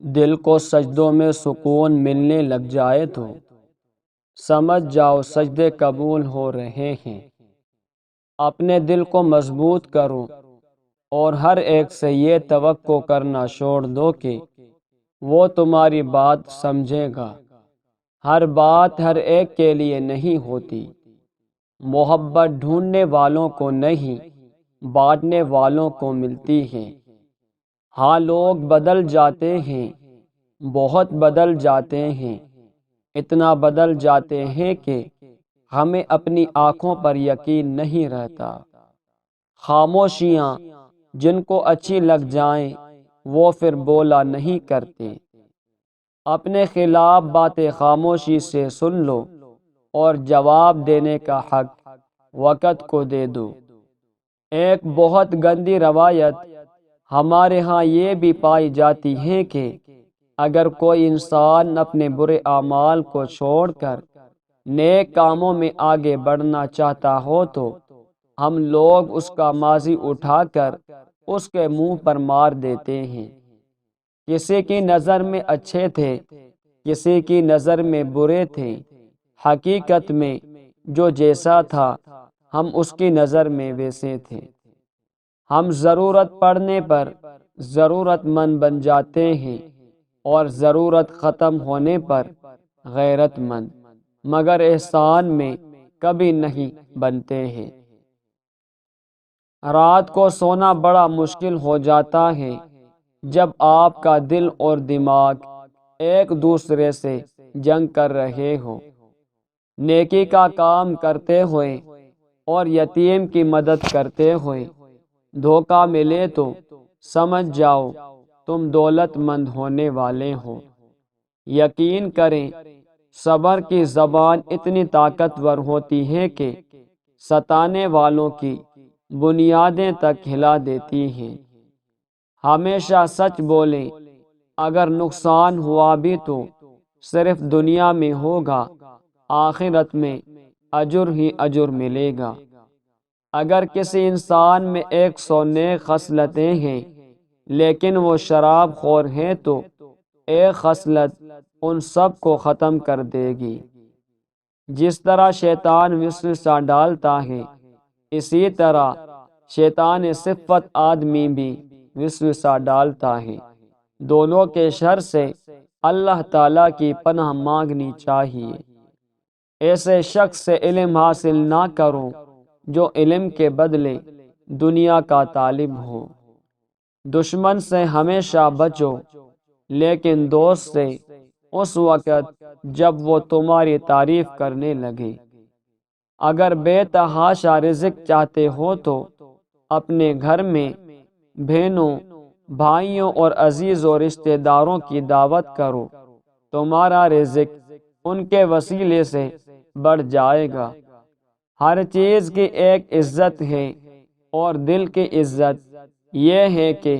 دل کو سجدوں میں سکون ملنے لگ جائے تو سمجھ جاؤ سجدے قبول ہو رہے ہیں۔ اپنے دل کو مضبوط کرو اور ہر ایک سے یہ توقع کرنا چھوڑ دو کہ وہ تمہاری بات سمجھے گا۔ ہر بات ہر ایک کے لیے نہیں ہوتی۔ محبت ڈھونڈنے والوں کو نہیں، بانٹنے والوں کو ملتی ہے۔ ہاں لوگ بدل جاتے ہیں، بہت بدل جاتے ہیں، اتنا بدل جاتے ہیں کہ ہمیں اپنی آنکھوں پر یقین نہیں رہتا۔ خاموشیاں جن کو اچھی لگ جائیں وہ پھر بولا نہیں کرتے۔ اپنے خلاف باتیں خاموشی سے سن لو اور جواب دینے کا حق وقت کو دے دو۔ ایک بہت گندی روایت ہمارے ہاں یہ بھی پائی جاتی ہے کہ اگر کوئی انسان اپنے برے اعمال کو چھوڑ کر نیک کاموں میں آگے بڑھنا چاہتا ہو تو ہم لوگ اس کا ماضی اٹھا کر اس کے منہ پر مار دیتے ہیں۔ کسی کی نظر میں اچھے تھے، کسی کی نظر میں برے تھے، حقیقت میں جو جیسا تھا ہم اس کی نظر میں ویسے تھے۔ ہم ضرورت پڑنے پر ضرورت مند بن جاتے ہیں اور ضرورت ختم ہونے پر غیرت مند، مگر احسان میں کبھی نہیں بنتے ہیں۔ رات کو سونا بڑا مشکل ہو جاتا ہے جب آپ کا دل اور دماغ ایک دوسرے سے جنگ کر رہے ہو۔ نیکی کا کام کرتے ہوئے اور یتیم کی مدد کرتے ہوئے دھوکہ ملے تو سمجھ جاؤ تم دولت مند ہونے والے ہو۔ یقین کریں صبر کی زبان اتنی طاقتور ہوتی ہے کہ ستانے والوں کی بنیادیں تک ہلا دیتی ہیں۔ ہمیشہ سچ بولیں، اگر نقصان ہوا بھی تو صرف دنیا میں ہوگا، آخرت میں اجر ہی اجر ملے گا۔ اگر کسی انسان میں 100 نیک خصلتیں ہیں لیکن وہ شراب خور ہے تو ایک خصلت ان سب کو ختم کر دے گی۔ جس طرح شیطان وسوسہ ڈالتا ہے اسی طرح شیطان صفت آدمی بھی وسوسہ ڈالتا ہے۔ دونوں کے شر سے اللہ تعالیٰ کی پناہ مانگنی چاہیے۔ ایسے شخص سے علم حاصل نہ کرو جو علم کے بدلے دنیا کا طالب ہو۔ دشمن سے ہمیشہ بچو لیکن دوست سے اس وقت جب وہ تمہاری تعریف کرنے لگے۔ اگر بے تحاشا رزق چاہتے ہو تو اپنے گھر میں بہنوں، بھائیوں اور عزیز و رشتہ داروں کی دعوت کرو، تمہارا رزق ان کے وسیلے سے بڑھ جائے گا۔ ہر چیز کی ایک عزت ہے اور دل کی عزت یہ ہے کہ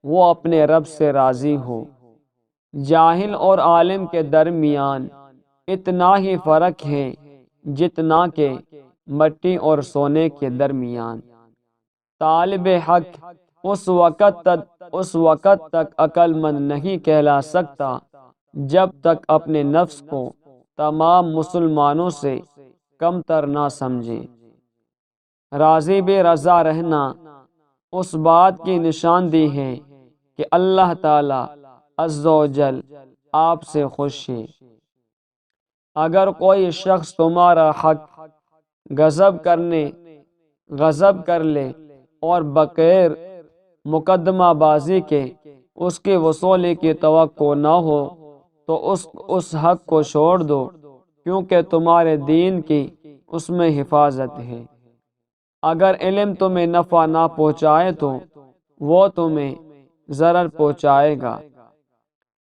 وہ اپنے رب سے راضی ہو۔ جاہل اور عالم کے درمیان اتنا ہی فرق ہے جتنا کہ مٹی اور سونے کے درمیان۔ طالب حق اس وقت تک عقل مند نہیں کہلا سکتا جب تک اپنے نفس کو تمام مسلمانوں سے کمتر نہ سمجھے۔ راضی بے رضا رہنا اس بات کی نشاندہی ہے کہ اللہ تعالی عز و جل آپ سے خوش ہے۔ اگر کوئی شخص تمہارا حق غصب کر لے اور بغیر مقدمہ بازی کے اس کی وصولی کی توقع نہ ہو تو اس حق کو چھوڑ دو، کیونکہ تمہارے دین کی اس میں حفاظت ہے۔ اگر علم تمہیں نفع نہ پہنچائے تو وہ تمہیں ضرر پہنچائے گا۔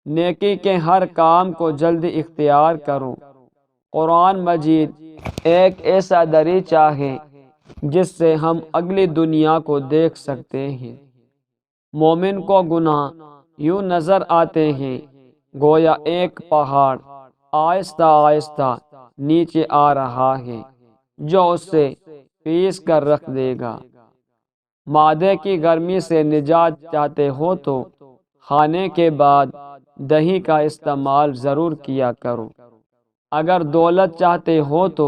نیکی کے ہر کام کو جلدی اختیار کرو۔ قرآن مجید ایک ایسا دریچہ ہے جس سے ہم اگلی دنیا کو دیکھ سکتے ہیں۔ مومن کو گناہ یوں نظر آتے ہیں گویا ایک پہاڑ آہستہ آہستہ نیچے آ رہا ہے جو اس سے پیس کر رکھ دے گا۔ معدے کی گرمی سے نجات چاہتے ہو تو کھانے کے بعد دہی کا استعمال ضرور کیا کرو۔ اگر دولت چاہتے ہو تو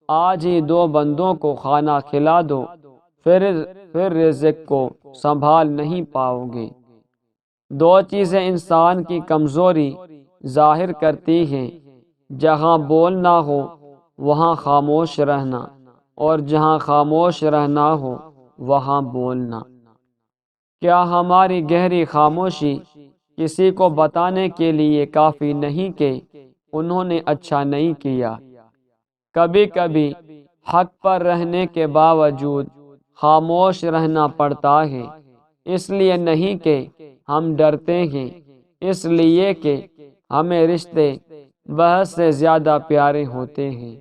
آج ہی 2 بندوں کو کھانا کھلا دو، پھر رزق کو سنبھال نہیں پاؤ گے۔ 2 چیزیں انسان کی کمزوری ظاہر کرتی ہیں، جہاں بولنا ہو وہاں خاموش رہنا، اور جہاں خاموش رہنا ہو وہاں بولنا۔ کیا ہماری گہری خاموشی کسی کو بتانے کے لیے کافی نہیں کہ انہوں نے اچھا نہیں کیا؟ کبھی کبھی حق پر رہنے کے باوجود خاموش رہنا پڑتا ہے، اس لیے نہیں کہ ہم ڈرتے ہیں، اس لیے کہ ہمیں رشتے بحث سے زیادہ پیارے ہوتے ہیں۔